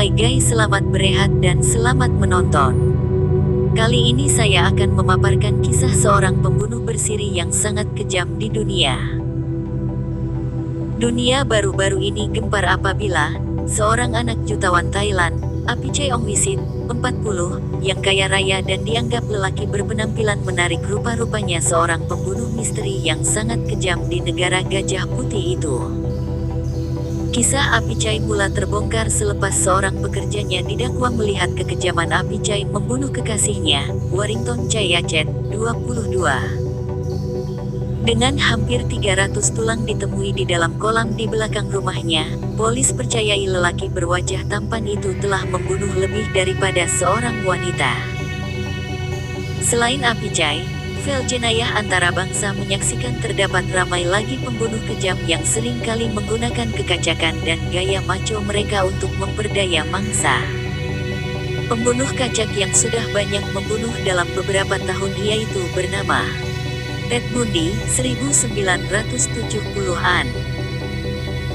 Hai guys, selamat berehat dan selamat menonton. Kali ini saya akan memaparkan kisah seorang pembunuh bersiri yang sangat kejam di dunia. Dunia baru-baru ini gempar apabila seorang anak jutawan Thailand, Apichay Ongwisit, 40, yang kaya raya dan dianggap lelaki berpenampilan menarik, rupa-rupanya seorang pembunuh misteri yang sangat kejam di negara Gajah Putih itu. Kisah Apichay mula terbongkar selepas seorang pekerjanya didakwa melihat kekejaman Apichay membunuh kekasihnya, Warrington Chayachet, 22. Dengan hampir 300 tulang ditemui di dalam kolam di belakang rumahnya, polis percayai lelaki berwajah tampan itu telah membunuh lebih daripada seorang wanita. Selain Apichay, file jenayah antara bangsa menyaksikan terdapat ramai lagi pembunuh kejam yang sering kali menggunakan kekacakan dan gaya macho mereka untuk memperdaya mangsa. Pembunuh kacak yang sudah banyak membunuh dalam beberapa tahun yaitu bernama Ted Bundy, 1970-an.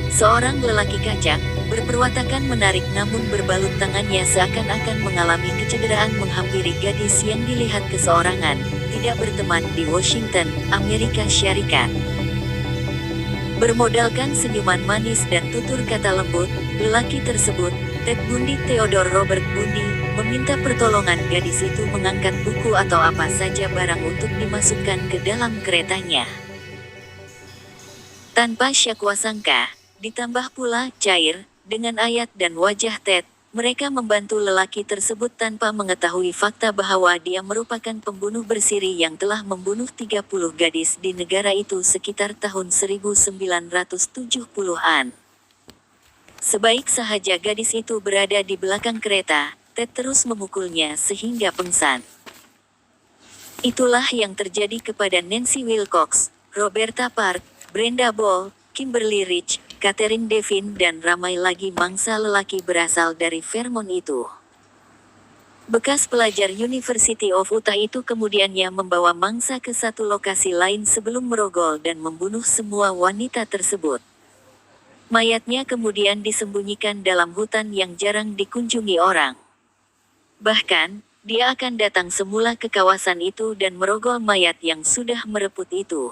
Seorang lelaki kacak, berperwatakan menarik namun berbalut tangannya seakan-akan mengalami kecederaan menghampiri gadis yang dilihat keseorangan, tidak berteman di Washington, Amerika Syarikat. Bermodalkan senyuman manis dan tutur kata lembut, lelaki tersebut, Ted Bundy Theodore Robert Bundy, meminta pertolongan gadis itu mengangkat buku atau apa saja barang untuk dimasukkan ke dalam keretanya. Tanpa syakwasangka, ditambah pula cair, dengan ayat dan wajah Ted, mereka membantu lelaki tersebut tanpa mengetahui fakta bahwa dia merupakan pembunuh bersiri yang telah membunuh 30 gadis di negara itu sekitar tahun 1970-an. Sebaik sahaja gadis itu berada di belakang kereta, Ted terus memukulnya sehingga pingsan. Itulah yang terjadi kepada Nancy Wilcox, Roberta Park, Brenda Ball, Kimberly Rich, Catherine Devine dan ramai lagi mangsa lelaki berasal dari Vermont itu. Bekas pelajar University of Utah itu kemudiannya membawa mangsa ke satu lokasi lain sebelum merogol dan membunuh semua wanita tersebut. Mayatnya kemudian disembunyikan dalam hutan yang jarang dikunjungi orang. Bahkan, dia akan datang semula ke kawasan itu dan merogol mayat yang sudah mereput itu.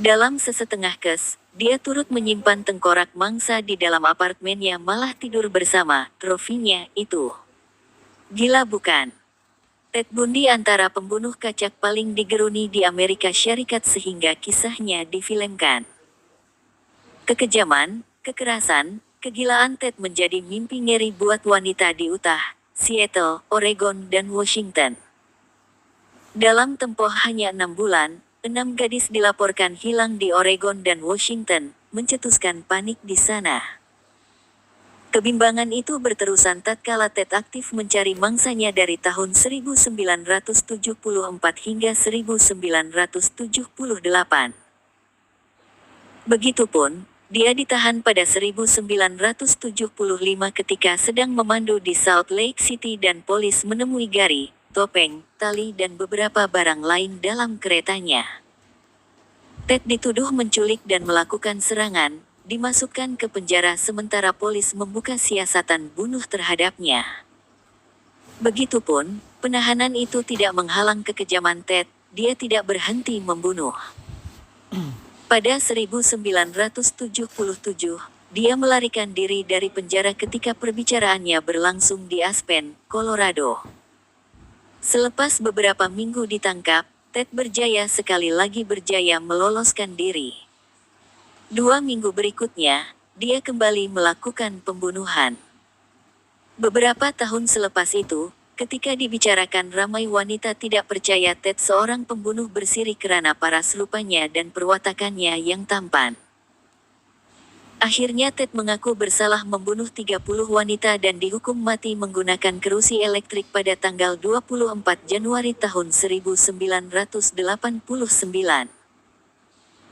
Dalam sesetengah kes, dia turut menyimpan tengkorak mangsa di dalam apartemennya malah tidur bersama trofinya itu. Gila bukan? Ted Bundy antara pembunuh kacak paling digeruni di Amerika Syarikat sehingga kisahnya difilmkan. Kekejaman, kekerasan, kegilaan Ted menjadi mimpi ngeri buat wanita di Utah, Seattle, Oregon dan Washington. Dalam tempoh hanya 6 bulan, 6 gadis dilaporkan hilang di Oregon dan Washington, mencetuskan panik di sana. Kebimbangan itu berterusan tatkala Ted aktif mencari mangsanya dari tahun 1974 hingga 1978. Begitupun, dia ditahan pada 1975 ketika sedang memandu di Salt Lake City dan polis menemui gari, topeng, tali dan beberapa barang lain dalam keretanya. Ted dituduh menculik dan melakukan serangan, dimasukkan ke penjara sementara polis membuka siasatan bunuh terhadapnya. Begitupun, penahanan itu tidak menghalang kekejaman Ted, dia tidak berhenti membunuh. Pada 1977, dia melarikan diri dari penjara ketika perbicaraannya berlangsung di Aspen, Colorado. Selepas beberapa minggu ditangkap, Ted berjaya sekali lagi meloloskan diri. 2 minggu berikutnya, dia kembali melakukan pembunuhan. Beberapa tahun selepas itu, ketika dibicarakan ramai wanita tidak percaya Ted seorang pembunuh bersiri karena paras rupanya dan perwatakannya yang tampan. Akhirnya Ted mengaku bersalah membunuh 30 wanita dan dihukum mati menggunakan kerusi elektrik pada tanggal 24 Januari tahun 1989.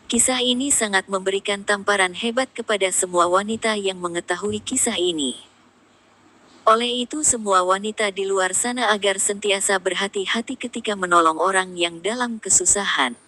Kisah ini sangat memberikan tamparan hebat kepada semua wanita yang mengetahui kisah ini. Oleh itu semua wanita di luar sana agar sentiasa berhati-hati ketika menolong orang yang dalam kesusahan.